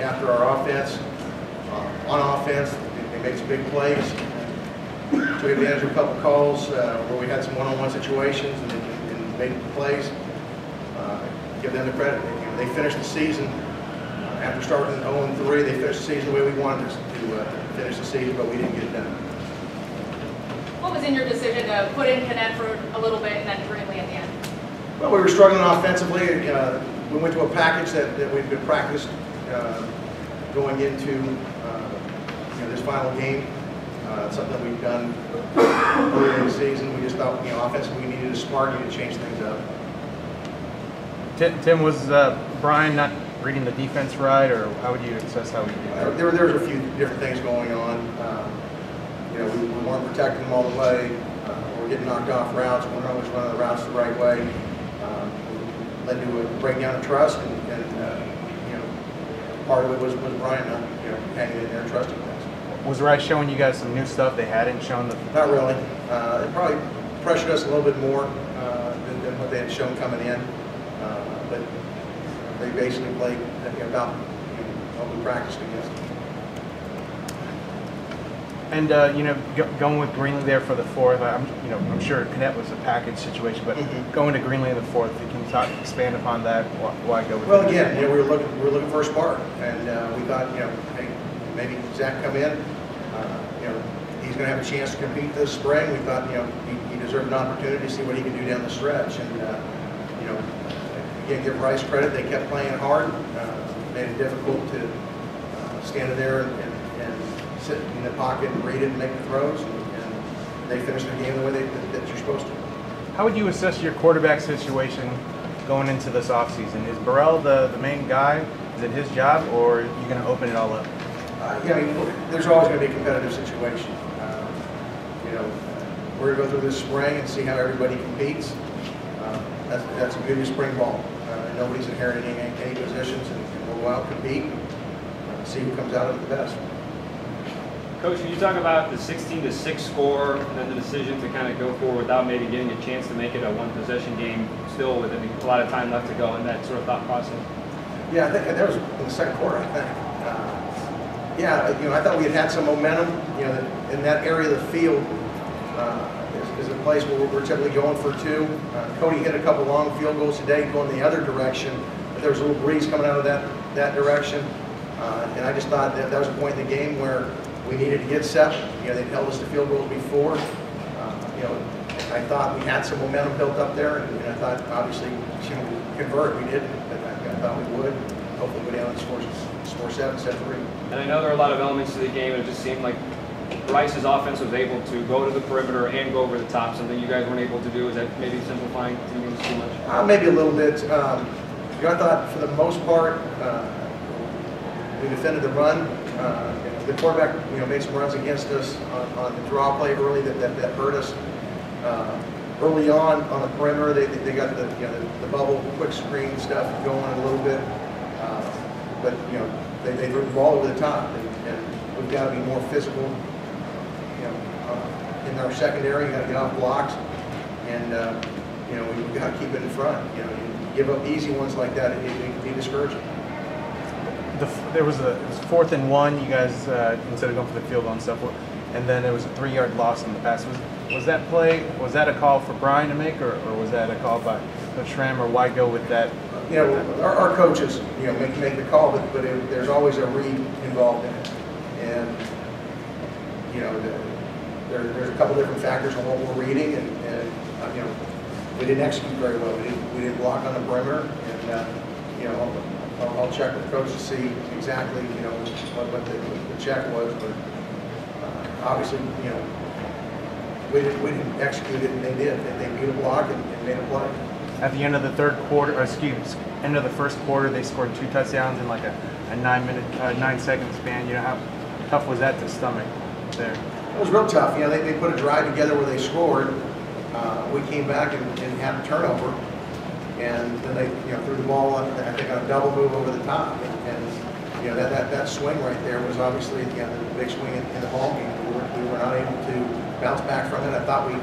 after our offense. On offense, they made some big plays. Took advantage of a couple calls where we had some one-on-one situations and made plays. Give them the credit. They finished the season after starting 0-3. They finished the season the way we wanted to finish the season, but we didn't get it done. What was in your decision to put in Cadet for a little bit and then Greenlee at the end? Well, we were struggling offensively. We went to a package that we've been practiced going into this final game. Something we've done earlier in the season. We just thought, offensively we needed a spark, needed to change things up. Tim, was Brian not reading the defense right, or how would you assess how he did? There was a few different things going on. We weren't protecting them all the way. We were getting knocked off routes. We weren't always running the routes the right way. Led to a breakdown of trust, and part of it was Brian not hanging in there and trusting things. Was Rice showing you guys some new stuff they hadn't shown? Not really. It probably pressured us a little bit more than what they had shown coming in. But they basically played about what we practiced against. And going with Greenlee there for the fourth, I'm sure Cadet was a package situation, but going to Greenlee in the fourth, can you expand upon that? Why go with? Well, again, we were looking for a spark, and we thought, hey, maybe Zach come in. He's going to have a chance to compete this spring. We thought, he deserved an opportunity to see what he can do down the stretch, and again, give Rice credit. They kept playing hard, made it difficult to stand in there and sit in the pocket and read it and make the throws, and they finished the game the way that you're supposed to. How would you assess your quarterback situation going into this offseason? Is Burrell the main guy? Is it his job, or are you going to open it all up? There's always going to be a competitive situation. We're going to go through this spring and see how everybody competes. That's a good spring ball. Nobody's inheriting any positions, and we'll go out and compete and see who comes out of it the best. Coach, can you talk about the 16-6 score and then the decision to kind of go forward without maybe getting a chance to make it a one-possession game, still with a lot of time left to go, and that sort of thought process? Yeah, I think that was in the second quarter, I think. I thought we had some momentum. In that area of the field is a place where we're typically going for two. Cody hit a couple long field goals today going the other direction, but there was a little breeze coming out of that direction. And I just thought that was a point in the game where we needed to get set. They'd held us to field goals before. I thought we had some momentum built up there, and I thought obviously to convert, we didn't, but I thought we would. Hopefully go down and score 7, set 3. And I know there are a lot of elements to the game, and it just seemed like Rice's offense was able to go to the perimeter and go over the top, something you guys weren't able to do. Is that maybe simplifying things too much? Maybe a little bit. I thought for the most part, we defended the run. The quarterback, made some runs against us on the draw play early that hurt us. Early on the perimeter, they got the bubble quick screen stuff going a little bit, but they threw the ball over the top, and we've got to be more physical. In our secondary, you got to get off blocks, and we've got to keep it in front. You give up easy ones like that, it can be discouraging. It was 4th and 1. You guys instead of going for the field goal and stuff, and then there was a 3-yard loss in the pass. Was that play? Was that a call for Brian to make, or was that a call by Coach Schramm, or why go with that? Our coaches, make the call, but there's always a read involved in it, and there's a couple different factors on what we're reading, and we didn't execute very well. We didn't block on the perimeter, and I'll check with the coach to see exactly what the check was, but obviously we didn't execute it, and they did. They beat a block and made a play. At the end of the end of the first quarter, they scored 2 touchdowns in like a 9-second span. How tough was that to stomach there? It was real tough. They put a drive together where they scored. We came back and had a turnover, and then they threw the ball on, I think, on a double move over the top, and that swing right there was obviously the big swing in the ball game. We were not able to bounce back from it. I thought we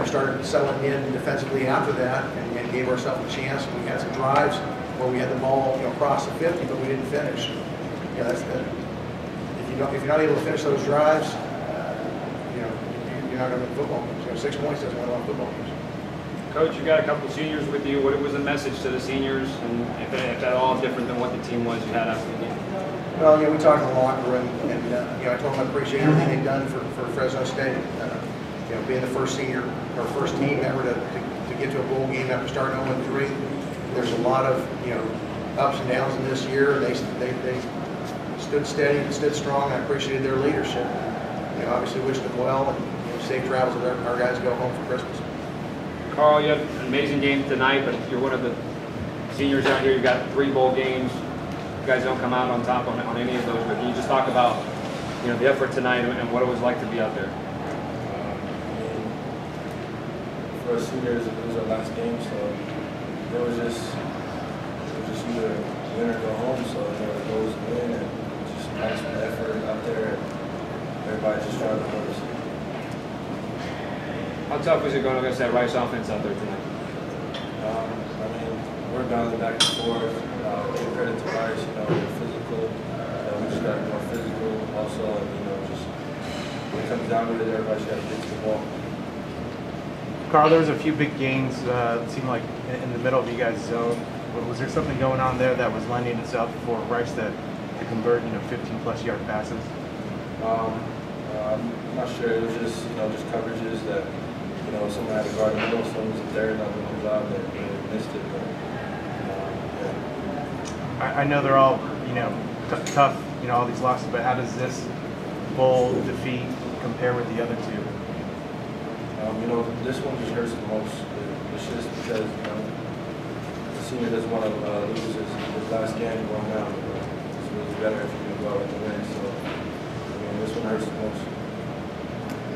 started settling in defensively after that, and gave ourselves a chance. We had some drives where we had the ball across the 50, but we didn't finish. you know, if you're not able to finish those drives, you know, you're not going to win football games. You know, 6 points doesn't win a lot of football games. Coach, you got a couple of seniors with you. What was the message to the seniors, and if at all different than what the team was you had after the game? Well, you know, we talked in the locker room, and you know, I told them I appreciate everything they've done for Fresno State. You know, being the first senior or first team ever to get to a bowl game after starting 0-3. There's a lot of, you know, ups and downs in this year. They stood steady and stood strong. I appreciated their leadership. You know, obviously wished them well, and you know, safe travels as our guys go home for Christmas. Carl, you had an amazing game tonight, but you're one of the seniors out here. You've got 3 bowl games. You guys don't come out on top on any of those, but can you just talk about, you know, the effort tonight and what it was like to be out there? For us seniors, it was our last game, so it was just either win or go home. So you know, the goal was to win, and just maximum effort out there. Everybody just tried to hold us. How tough was it going against that Rice offense out there tonight? I mean, we're bouncing back and forth. Give credit to Rice, you know, they're physical. We just got to be more physical. Also, you know, just when it comes down to it, everybody's got to get to the ball. Karl, there was a few big gains, it seemed like, in the middle of you guys' zone. Was there something going on there that was lending itself for Rice to convert, you know, 15-plus yard passes? I'm not sure. It was just, you know, just coverages that, you know, someone had to guard the middle, someone was there not doing the job, that they missed it. But, yeah. I know they're all, you know, tough, you know, all these losses, but how does this bowl defeat compare with the other two? You know, this one just hurts the most. It's just because, you know, the senior doesn't want to lose his last game going down. It's really better if you can go out and win. So, I mean, this one hurts the most.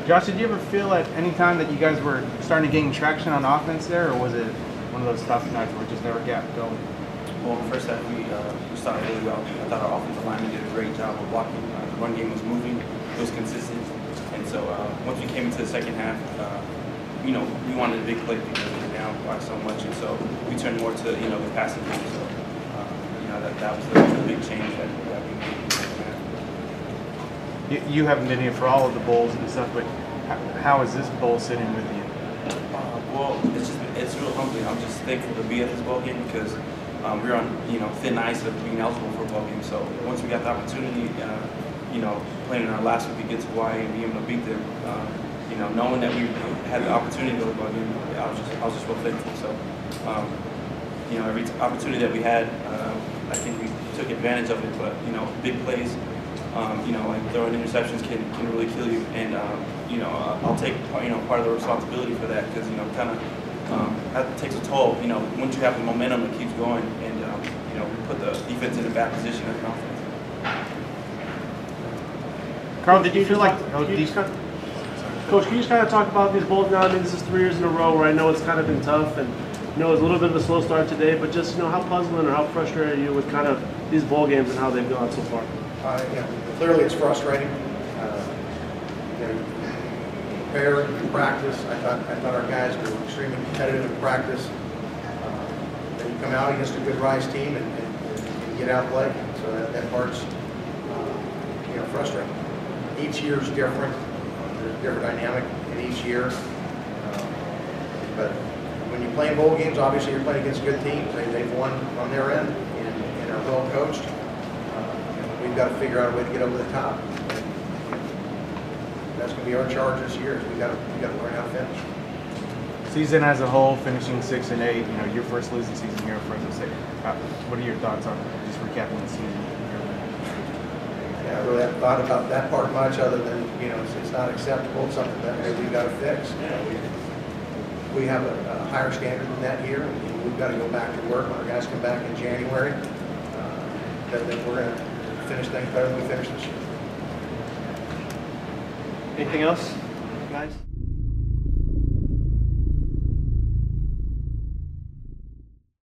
Josh, did you ever feel at any time that you guys were starting to gain traction on offense there, or was it one of those tough nights where it just never got going? Well, the first half we started really well. I thought our offensive lineman did a great job of blocking. The run game was moving, it was consistent, and so once we came into the second half, you know, we wanted a big play because we were down by so much, and so we turned more to, you know, the passing game. So you know, that was the big change that we made in the second half. You haven't been here for all of the bowls and stuff, but how is this bowl sitting with you? Well, it's real humbling. I'm just thankful to be at this bowl game because we're on, you know, thin ice of being eligible for a bowl game. So once we got the opportunity, you know, playing in our last week to get to Hawaii and be able to beat them, you know, knowing that we had the opportunity to go to the bowl game, I was just real thankful. So, you know, every opportunity that we had, I think we took advantage of it. But you know, big plays, you know, like throwing interceptions can really kill you. And you know, I'll take, you know, part of the responsibility for that because, you know, kind of that takes a toll. You know, once you have the momentum, it keeps going, and you know, we put the defense in a bad position as an offense. Karl, did you feel like Coach, can you just kind of talk about these bowls now? I mean, this is 3 years in a row where I know it's kind of been tough, and you know, it was a little bit of a slow start today, but just, you know, how puzzling or how frustrated are you with kind of these bowl games and how they've gone so far? You know, clearly it's frustrating. You know, prepare and practice. I thought our guys were extremely competitive in practice. Then you come out against a good Rice team and get outplayed. So that part's you know, frustrating. Each year's different. There's a different dynamic in each year. But when you play in bowl games, obviously you're playing against good teams. They've won on their end and are well coached. We've got to figure out a way to get over the top. That's going to be our charge this year. Is we got to learn how to finish. Season as a whole, finishing 6-8. You know, your first losing season here at Fresno State. What are your thoughts on just recapping the season? Yeah, I really haven't thought about that part much, other than, you know, it's not acceptable. It's something that maybe we've got to fix. You know, we have a higher standard than that here, and we've got to go back to work when our guys come back in January. Then we're going to finish things better than we finished this year. Anything else, guys?